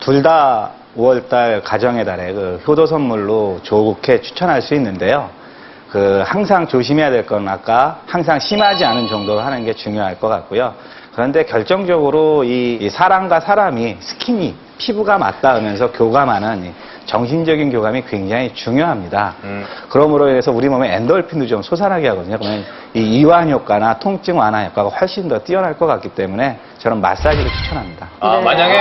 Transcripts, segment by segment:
둘 다 5월달 가정의 달에 그 효도 선물로 좋게 추천할 수 있는데요. 항상 조심해야 될 건 아까 항상 심하지 않은 정도로 하는 게 중요할 것 같고요. 그런데 결정적으로 이 사람과 사람이 스킨이 피부가 맞닿으면서 교감하는 이 정신적인 교감이 굉장히 중요합니다. 그러므로 인해서 우리 몸에 엔돌핀도 좀 솟아나게 하거든요. 그러면 이 이완 효과나 통증 완화 효과가 훨씬 더 뛰어날 것 같기 때문에 저는 마사지를 추천합니다. 네. 만약에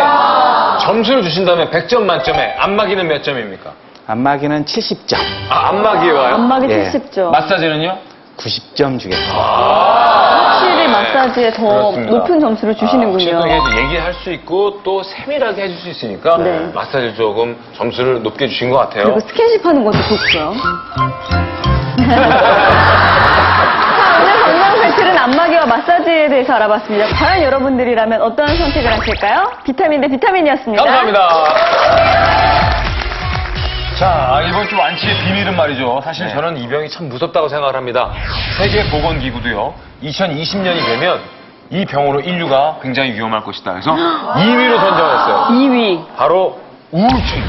점수를 주신다면 100점 만점에 안마기는 몇 점입니까? 안마기는 70점, 안마기에 와요? 안마기 예. 70점. 마사지는요? 90점 주겠습니다. 확실히 마사지에 더 그렇습니다. 높은 점수를 주시는군요. 확실하게 얘기할 수 있고 또 세밀하게 해줄 수 있으니까 네. 마사지 조금 점수를 높게 주신 것 같아요. 그리고 스킨십 하는 것도 좋죠. 자, 오늘 건강 팩트는 안마기와 마사지에 대해서 알아봤습니다. 과연 여러분들이라면 어떤 선택을 하실까요? 비타민 대 비타민이었습니다. 감사합니다. 자, 이번 주 완치의 비밀은 말이죠. 사실 저는 이 병이 참 무섭다고 생각을 합니다. 세계보건기구도요, 2020년이 되면 이 병으로 인류가 굉장히 위험할 것이다. 그래서 2위로 선정했어요. 2위. 바로 우울증.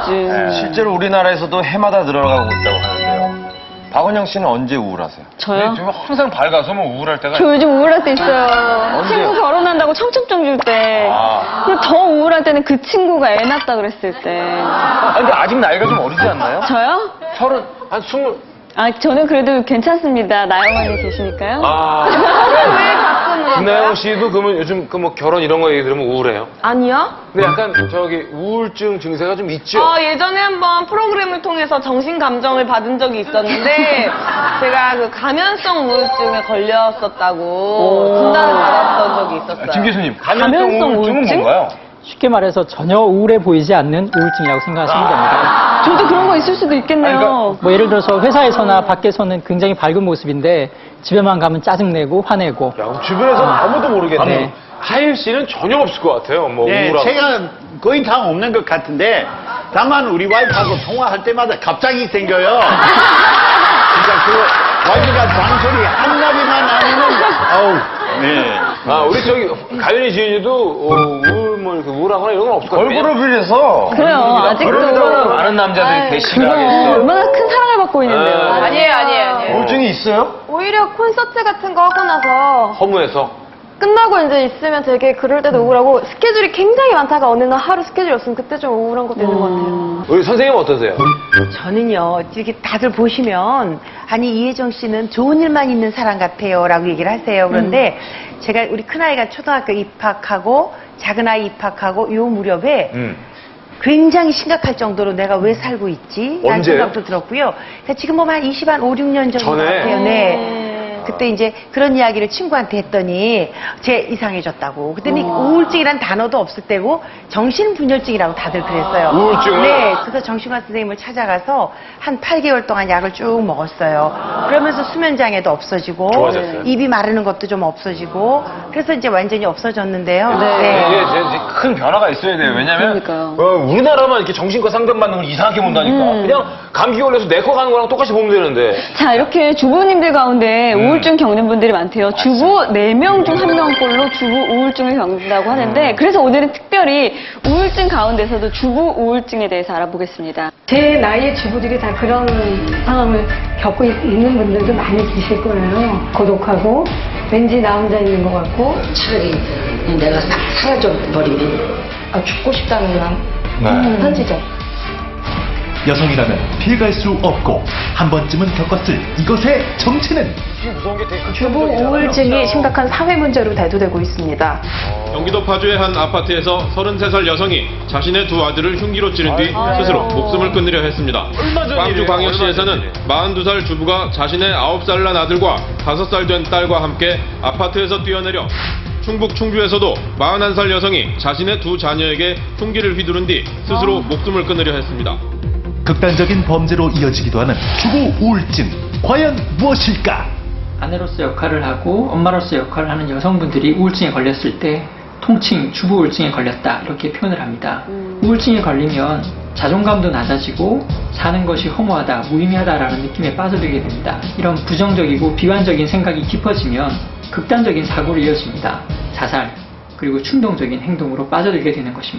우울증. 실제로 우리나라에서도 해마다 늘어나고 있다고 하는데요. 박은영 씨는 언제 우울하세요? 저요? 좀 항상 밝아서 뭐 우울할 때가 저 요즘 우울할 때 있어요. 언제요? 친구 결혼한다고 청첩장 줄 때. 그리고 더 우울할 때는 그 친구가 애 낳았다 그랬을 때. 근데 아직 나이가 좀 어리지 않나요? 저요? 한 20. 저는 그래도 괜찮습니다. 나영원이 계시니까요. 김나영 씨도 그러면 요즘 뭐 결혼 이런 거 얘기 들으면 우울해요? 아니요. 근데 약간 우울증 증세가 좀 있죠? 예전에 한번 프로그램을 통해서 정신감정을 받은 적이 있었는데 제가 그 감염성 우울증에 걸렸었다고 진단을 받았던 적이 있었어요. 김 교수님, 감염성 감염성 우울증은 우울증? 뭔가요? 쉽게 말해서 전혀 우울해 보이지 않는 우울증이라고 생각하시면 됩니다. 저도 그런 거 있을 수도 있겠네요. 뭐 예를 들어서 회사에서나 밖에서는 굉장히 밝은 모습인데 집에만 가면 짜증내고 화내고 주변에서는 아무도 모르겠네. 네. 하일 씨는 전혀 없을 것 같아요. 뭐 네, 우울하고. 제가 거의 다 없는 것 같은데 다만 우리 와이프하고 통화할 때마다 갑자기 생겨요. 그러니까 그 와이프가 잔소리 한마디만 하면은 어우, 네. 우리 가연이 지은이도 우울하거나 이런 건 없을 것 같아요. 얼굴을 빌려서 그래요. 아직도. 얼마나 많은 남자들이 대시를 하겠어. 얼마나 큰 사랑을 받고 있는데요. 아니에요. 우울증이 있어요? 오히려 콘서트 같은 거 하고 나서 허무해서. 끝나고 이제 있으면 되게 그럴 때도 우울하고 스케줄이 굉장히 많다가 어느 날 하루 스케줄이 없으면 그때 좀 우울한 것도 있는 것 같아요. 우리 선생님은 어떠세요? 저는요, 이렇게 다들 보시면, 아니, 이혜정 씨는 좋은 일만 있는 사람 같아요. 라고 얘기를 하세요. 그런데 제가 우리 큰아이가 초등학교 입학하고, 작은아이 입학하고, 요 무렵에 굉장히 심각할 정도로 내가 왜 살고 있지? 라는 언제요? 생각도 들었고요. 그러니까 지금 보면 한 5, 6년 정도 전에? 같아요. 네. 그때 이제 그런 이야기를 친구한테 했더니 쟤 이상해졌다고. 그랬더니 우울증이란 단어도 없을 때고 정신분열증이라고 다들 그랬어요. 우울증을? 네. 그래서 정신과 선생님을 찾아가서 한 8개월 동안 약을 쭉 먹었어요. 그러면서 수면장애도 없어지고 좋아졌어요? 입이 마르는 것도 좀 없어지고 그래서 이제 완전히 없어졌는데요. 이게 이제 큰 변화가 있어야 돼요. 왜냐면 그러니까요. 우리나라만 이렇게 정신과 상담받는 걸 이상하게 본다니까. 그냥 감기 걸려서 내과 가는 거랑 똑같이 보면 되는데. 자, 이렇게 주부님들 가운데 우울증 겪는 분들이 많대요. 주부 4명 중 1명꼴로 주부 우울증을 겪는다고 하는데 그래서 오늘은 특별히 우울증 가운데서도 주부 우울증에 대해서 알아보겠습니다. 제 나이의 주부들이 다 그런 상황을 겪고 있는 분들도 많이 계실 거예요. 고독하고 왠지 나 혼자 있는 것 같고 차라리 내가 사라져버리면 죽고 싶다는 그런 편지죠. 여성이라면 피해갈 수 없고 한 번쯤은 겪었을 이것의 정체는 주부 우울증이 심각한 사회 문제로 대두되고 있습니다. 경기도 파주의 한 아파트에서 33살 여성이 자신의 두 아들을 흉기로 찌른 뒤 스스로 목숨을 끊으려 했습니다. 광주광역시에서는 42살 주부가 자신의 9살 난 아들과 5살 된 딸과 함께 아파트에서 뛰어내려 충북 충주에서도 41살 여성이 자신의 두 자녀에게 흉기를 휘두른 뒤 스스로 목숨을 끊으려 했습니다. 극단적인 범죄로 이어지기도 하는 주부 우울증 과연 무엇일까? 아내로서 역할을 하고 엄마로서 역할을 하는 여성분들이 우울증에 걸렸을 때 통칭 주부 우울증에 걸렸다 이렇게 표현을 합니다. 우울증에 걸리면 자존감도 낮아지고 사는 것이 허무하다, 무의미하다라는 느낌에 빠져들게 됩니다. 이런 부정적이고 비관적인 생각이 깊어지면 극단적인 사고로 이어집니다. 자살, 그리고 충동적인 행동으로 빠져들게 되는 것입니다.